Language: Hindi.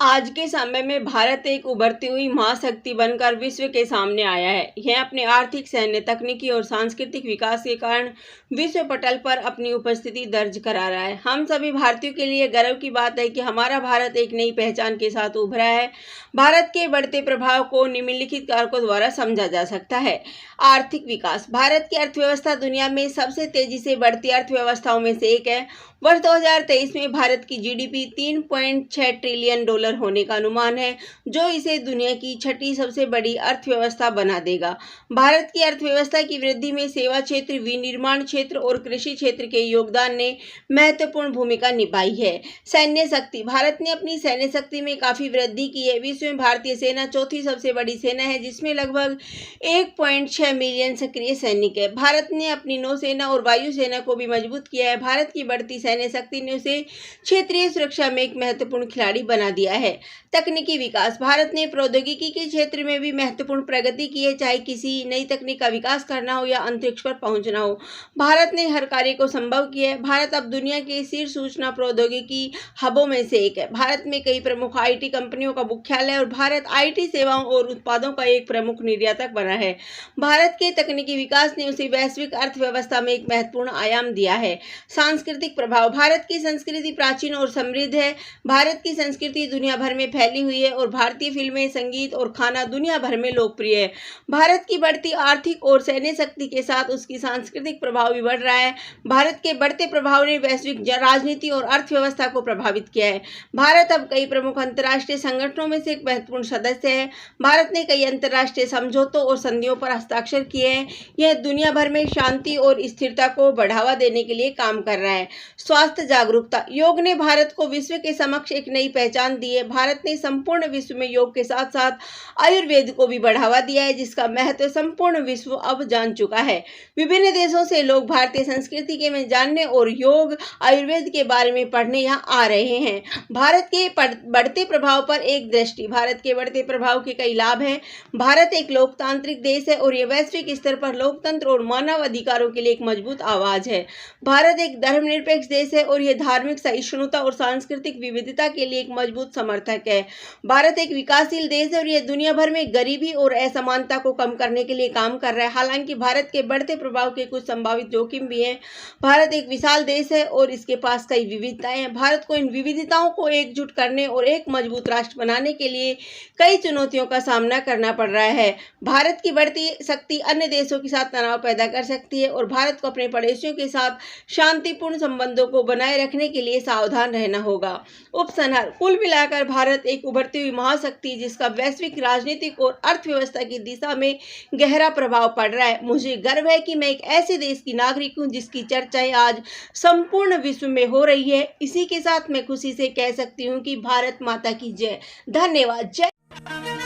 आज के समय में भारत एक उभरती हुई महाशक्ति बनकर विश्व के सामने आया है। यह अपने आर्थिक, सैन्य, तकनीकी और सांस्कृतिक विकास के कारण विश्व पटल पर अपनी उपस्थिति दर्ज करा रहा है। हम सभी भारतीयों के लिए गर्व की बात है कि हमारा भारत एक नई पहचान के साथ उभरा है। भारत के बढ़ते प्रभाव को निम्नलिखित कारकों द्वारा समझा जा सकता है। आर्थिक विकास। भारत की अर्थव्यवस्था दुनिया में सबसे तेजी से बढ़ती अर्थव्यवस्थाओं में से एक है। वर्ष 2023 में भारत की जीडीपी 3.6 ट्रिलियन डॉलर होने का अनुमान है, जो इसे दुनिया की छठी सबसे बड़ी अर्थव्यवस्था बना देगा। भारत की अर्थव्यवस्था की वृद्धि में सेवा क्षेत्र, विनिर्माण क्षेत्र और कृषि क्षेत्र के योगदान ने महत्वपूर्ण भूमिका निभाई है। सैन्य शक्ति। भारत ने अपनी सैन्य शक्ति में काफी वृद्धि की है। विश्व में भारतीय सेना चौथी सबसे बड़ी सेना है, जिसमें लगभग 1.6 मिलियन सक्रिय सैनिक है। भारत ने अपनी नौसेना और वायुसेना को भी मजबूत किया है। भारत की बढ़ती सैन्य शक्ति ने उसे क्षेत्रीय सुरक्षा में एक महत्वपूर्ण खिलाड़ी बना दिया है। तकनीकी विकास। भारत ने प्रौद्योगिकी के क्षेत्र में भी महत्वपूर्ण प्रगति की है, चाहे किसी नई तकनीक का विकास करना हो या अंतरिक्ष पर पहुंचना हो। भारत ने हर कार्य को संभव किया है। भारत अब दुनिया के शीर्ष सूचना प्रौद्योगिकी हबों में से एक है। भारत में कई प्रमुख आईटी कंपनियों का मुख्यालय है और भारत आईटी सेवाओं और उत्पादों का एक प्रमुख निर्यातक बना है। भारत के तकनीकी विकास ने उसे वैश्विक अर्थव्यवस्था में एक महत्वपूर्ण आयाम दिया है। सांस्कृतिक प्रभाव। भारत की संस्कृति प्राचीन और समृद्ध है। भारत की संस्कृति दुनिया भर में फैली हुई है और भारतीय फिल्में, संगीत और खाना दुनिया भर में लोकप्रिय है। भारत की बढ़ती आर्थिक और सैन्य शक्ति के साथ उसकी सांस्कृतिक प्रभाव भी बढ़ रहा है। भारत के बढ़ते प्रभाव ने वैश्विक राजनीति और अर्थव्यवस्था को प्रभावित किया है। भारत अब कई प्रमुख अंतर्राष्ट्रीय संगठनों में से एक महत्वपूर्ण सदस्य है। भारत ने कई अंतर्राष्ट्रीय समझौतों और संधियों पर हस्ताक्षर किए हैं। यह दुनिया भर में शांति और स्थिरता को बढ़ावा देने के लिए काम कर रहा है। स्वास्थ्य जागरूकता। योग ने भारत को विश्व के समक्ष एक नई पहचान दी है। भारत ने संपूर्ण विश्व में योग के साथ साथ आयुर्वेद को भी बढ़ावा दिया है, जिसका महत्व संपूर्ण विश्व अब जान चुका है। विभिन्न देशों से लोग भारतीय संस्कृति के में जानने और योग, आयुर्वेद के बारे में पढ़ने यहाँ आ रहे हैं। भारत के बढ़ते प्रभाव पर एक दृष्टि। भारत के बढ़ते प्रभाव के कई लाभ हैं। भारत एक लोकतांत्रिक देश है और यह वैश्विक स्तर पर लोकतंत्र और मानव अधिकारों के लिए एक मजबूत आवाज है। भारत एक धर्मनिरपेक्ष देश है और यह धार्मिक सहिष्णुता और सांस्कृतिक विविधता के लिए एक मजबूत समर्थक है। भारत एक विकासशील देश है और यह दुनिया भर में गरीबी और असमानता को कम करने के लिए काम कर रहा है। हालांकि भारत के बढ़ते प्रभाव के कुछ संभावित जोखिम भी हैं। भारत एक विशाल देश है और इसके पास कई विविधताएं हैं। भारत को इन विविधताओं को एकजुट करने और एक मजबूत राष्ट्र बनाने के लिए कई चुनौतियों का सामना करना पड़ रहा है। भारत की बढ़ती शक्ति अन्य देशों के साथ तनाव पैदा कर सकती है और भारत को अपने पड़ोसियों के साथ शांतिपूर्ण संबंधों को बनाए रखने के लिए सावधान रहना होगा। उपसंहार। कुल मिलाकर भारत एक उभरती हुई महाशक्ति, जिसका वैश्विक राजनीतिक और अर्थव्यवस्था की दिशा में गहरा प्रभाव पड़ रहा है। मुझे गर्व है कि मैं एक ऐसे देश की नागरिक हूं जिसकी चर्चाएं आज संपूर्ण विश्व में हो रही है। इसी के साथ मैं खुशी से कह सकती हूं कि भारत माता की जय। धन्यवाद। जय।